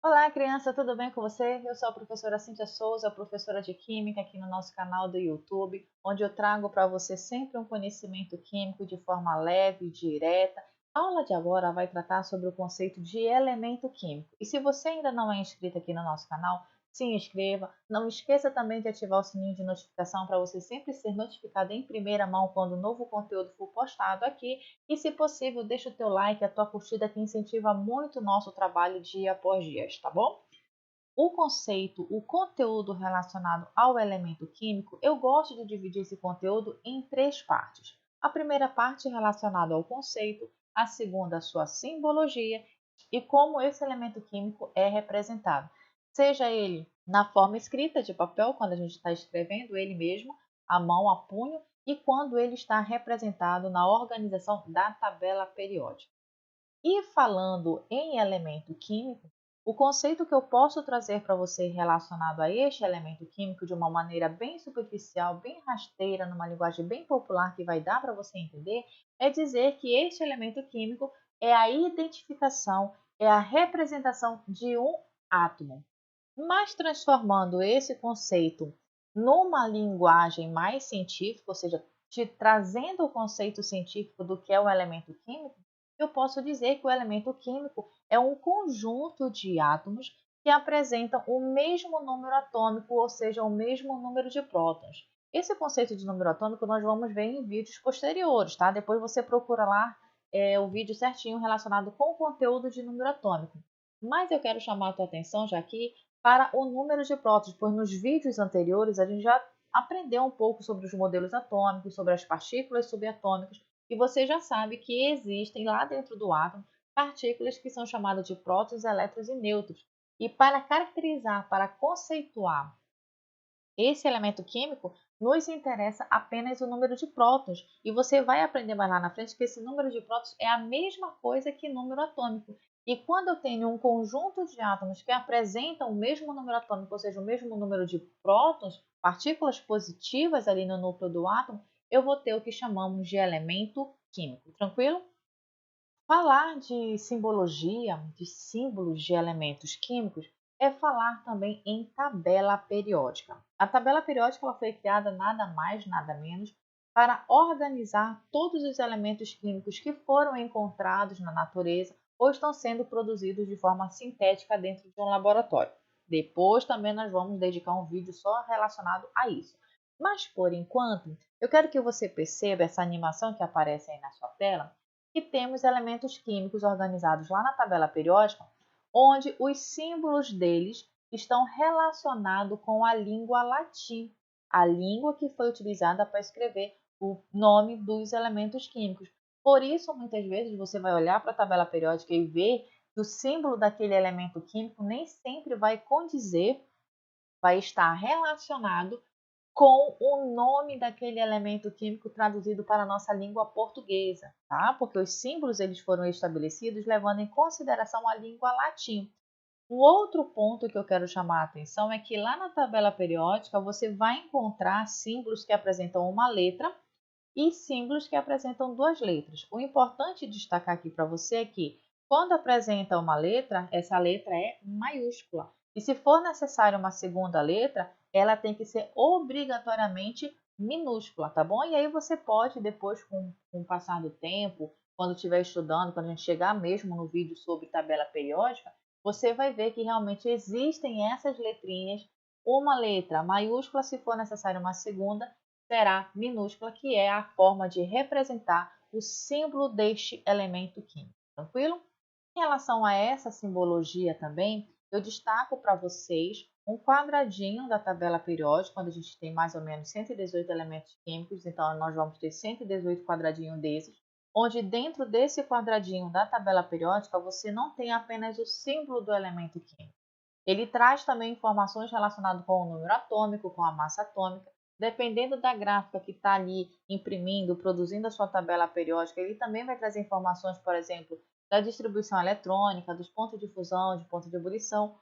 Olá, criança, tudo bem com você? Eu sou a professora Cíntia Souza, professora de Química aqui no nosso canal do YouTube, onde eu trago para você sempre um conhecimento químico de forma leve e direta. A aula de agora vai tratar sobre o conceito de elemento químico. E se você ainda não é inscrito aqui no nosso canal, se inscreva. Não esqueça também de ativar o sininho de notificação para você sempre ser notificado em primeira mão quando o novo conteúdo for postado aqui. E se possível, deixa o teu like, a tua curtida que incentiva muito o nosso trabalho dia após dia, tá bom? O conceito, o conteúdo relacionado ao elemento químico, eu gosto de dividir esse conteúdo em três partes. A primeira parte relacionada ao conceito, a segunda a sua simbologia e como esse elemento químico é representado. Seja ele na forma escrita de papel, quando a gente está escrevendo ele mesmo, a mão, a punho, e quando ele está representado na organização da tabela periódica. E falando em elemento químico, o conceito que eu posso trazer para você relacionado a este elemento químico de uma maneira bem superficial, bem rasteira, numa linguagem bem popular que vai dar para você entender, é dizer que este elemento químico é a identificação, é a representação de um átomo. Mas transformando esse conceito numa linguagem mais científica, ou seja, te trazendo o conceito científico do que é o elemento químico, eu posso dizer que o elemento químico é um conjunto de átomos que apresentam o mesmo número atômico, ou seja, o mesmo número de prótons. Esse conceito de número atômico nós vamos ver em vídeos posteriores, tá? Depois você procura lá o vídeo certinho relacionado com o conteúdo de número atômico. Mas eu quero chamar a tua atenção já aqui para o número de prótons, pois nos vídeos anteriores a gente já aprendeu um pouco sobre os modelos atômicos, sobre as partículas subatômicas, e você já sabe que existem lá dentro do átomo partículas que são chamadas de prótons, elétrons e nêutrons. E para caracterizar, para conceituar esse elemento químico, nos interessa apenas o número de prótons. E você vai aprender mais lá na frente que esse número de prótons é a mesma coisa que número atômico. E quando eu tenho um conjunto de átomos que apresentam o mesmo número atômico, ou seja, o mesmo número de prótons, partículas positivas ali no núcleo do átomo, eu vou ter o que chamamos de elemento químico. Tranquilo? Falar de simbologia, de símbolos de elementos químicos, é falar também em tabela periódica. A tabela periódica ela foi criada nada mais, nada menos para organizar todos os elementos químicos que foram encontrados na natureza ou estão sendo produzidos de forma sintética dentro de um laboratório. Depois também nós vamos dedicar um vídeo só relacionado a isso. Mas por enquanto, eu quero que você perceba essa animação que aparece aí na sua tela, que temos elementos químicos organizados lá na tabela periódica, onde os símbolos deles estão relacionados com a língua latim, a língua que foi utilizada para escrever o nome dos elementos químicos. Por isso, muitas vezes, você vai olhar para a tabela periódica e ver que o símbolo daquele elemento químico nem sempre vai condizer, vai estar relacionado com o nome daquele elemento químico traduzido para a nossa língua portuguesa, tá? Porque os símbolos eles foram estabelecidos levando em consideração a língua latim. Um outro ponto que eu quero chamar a atenção é que lá na tabela periódica você vai encontrar símbolos que apresentam uma letra e símbolos que apresentam duas letras. O importante destacar aqui para você é que quando apresenta uma letra, essa letra é maiúscula. E se for necessário uma segunda letra, ela tem que ser obrigatoriamente minúscula, tá bom? E aí você pode, depois, com o passar do tempo, quando estiver estudando, quando a gente chegar mesmo no vídeo sobre tabela periódica, você vai ver que realmente existem essas letrinhas, uma letra maiúscula, se for necessário uma segunda, será minúscula, que é a forma de representar o símbolo deste elemento químico. Tranquilo? Em relação a essa simbologia também, eu destaco para vocês um quadradinho da tabela periódica, quando a gente tem mais ou menos 118 elementos químicos, então nós vamos ter 118 quadradinhos desses, onde dentro desse quadradinho da tabela periódica você não tem apenas o símbolo do elemento químico. Ele traz também informações relacionadas com o número atômico, com a massa atômica. Dependendo da gráfica que está ali imprimindo, produzindo a sua tabela periódica, ele também vai trazer informações, por exemplo, da distribuição eletrônica, dos pontos de fusão, de pontos de ebulição.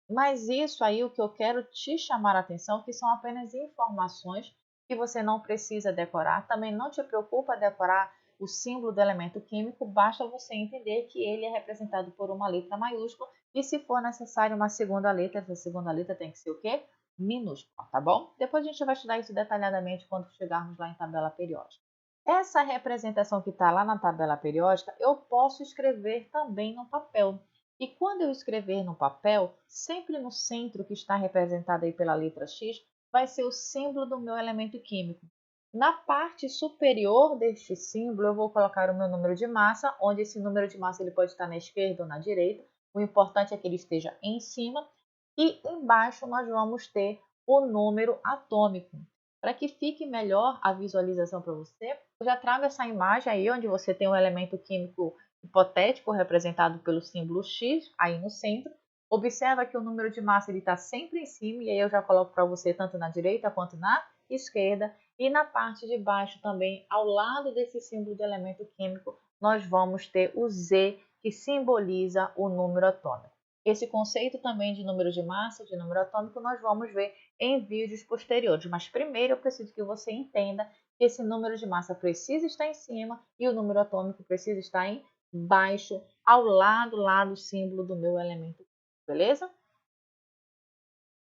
Mas isso aí, o que eu quero te chamar a atenção, que são apenas informações que você não precisa decorar. Também não te preocupa decorar o símbolo do elemento químico, basta você entender que ele é representado por uma letra maiúscula e se for necessário uma segunda letra, essa segunda letra tem que ser o quê? Minúscula, tá bom? Depois a gente vai estudar isso detalhadamente quando chegarmos lá em tabela periódica. Essa representação que está lá na tabela periódica, eu posso escrever também no papel. E quando eu escrever no papel, sempre no centro que está representado aí pela letra X, vai ser o símbolo do meu elemento químico. Na parte superior deste símbolo, eu vou colocar o meu número de massa, onde esse número de massa ele pode estar na esquerda ou na direita. O importante é que ele esteja em cima. E embaixo nós vamos ter o número atômico. Para que fique melhor a visualização para você, eu já trago essa imagem aí, onde você tem um elemento químico hipotético representado pelo símbolo X, aí no centro. Observa que o número de massa está sempre em cima, e aí eu já coloco para você tanto na direita quanto na esquerda. E na parte de baixo também, ao lado desse símbolo do elemento químico, nós vamos ter o Z, que simboliza o número atômico. Esse conceito também de número de massa, de número atômico, nós vamos ver em vídeos posteriores. Mas primeiro eu preciso que você entenda que esse número de massa precisa estar em cima e o número atômico precisa estar embaixo, ao lado lá do símbolo do meu elemento, beleza?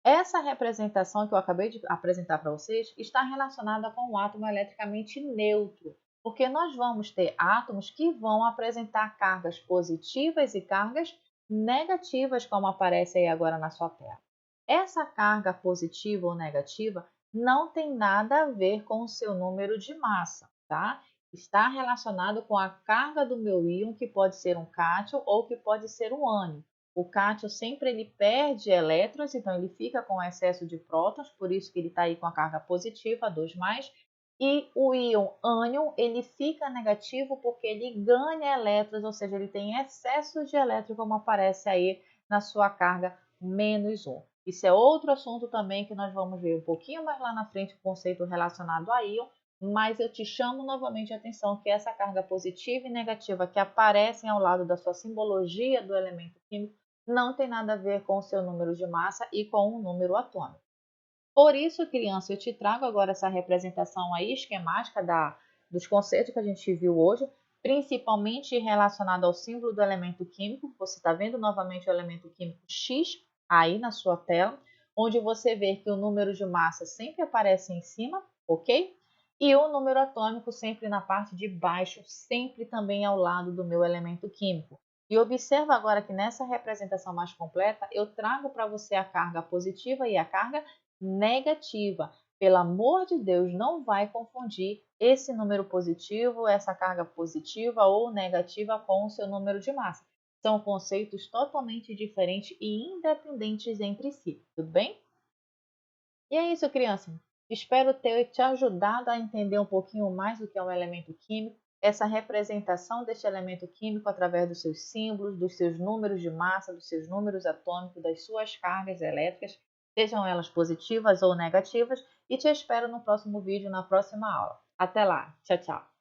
Essa representação que eu acabei de apresentar para vocês está relacionada com o átomo eletricamente neutro, porque nós vamos ter átomos que vão apresentar cargas positivas e cargas negativas, como aparece aí agora na sua tela. Essa carga positiva ou negativa não tem nada a ver com o seu número de massa, tá? Está relacionado com a carga do meu íon, que pode ser um cátion ou que pode ser um ânion. O cátion sempre ele perde elétrons, então ele fica com excesso de prótons, por isso que ele está aí com a carga positiva, 2+. E o íon ânion, ele fica negativo porque ele ganha elétrons, ou seja, ele tem excesso de elétrons, como aparece aí na sua carga -1. Isso é outro assunto também que nós vamos ver um pouquinho mais lá na frente, o conceito relacionado a íon, mas eu te chamo novamente a atenção que essa carga positiva e negativa que aparecem ao lado da sua simbologia do elemento químico não tem nada a ver com o seu número de massa e com o número atômico. Por isso, criança, eu te trago agora essa representação aí esquemática dos conceitos que a gente viu hoje, principalmente relacionado ao símbolo do elemento químico. Você está vendo novamente o elemento químico X aí na sua tela, onde você vê que o número de massa sempre aparece em cima, ok? E o número atômico sempre na parte de baixo, sempre também ao lado do meu elemento químico. E observa agora que nessa representação mais completa, eu trago para você a carga positiva e a carga negativa. Pelo amor de Deus, não vai confundir esse número positivo, essa carga positiva ou negativa com o seu número de massa. São conceitos totalmente diferentes e independentes entre si, tudo bem? E é isso, criança. Espero ter te ajudado a entender um pouquinho mais do que é um elemento químico, essa representação deste elemento químico através dos seus símbolos, dos seus números de massa, dos seus números atômicos, das suas cargas elétricas, sejam elas positivas ou negativas, e te espero no próximo vídeo, na próxima aula. Até lá, tchau, tchau!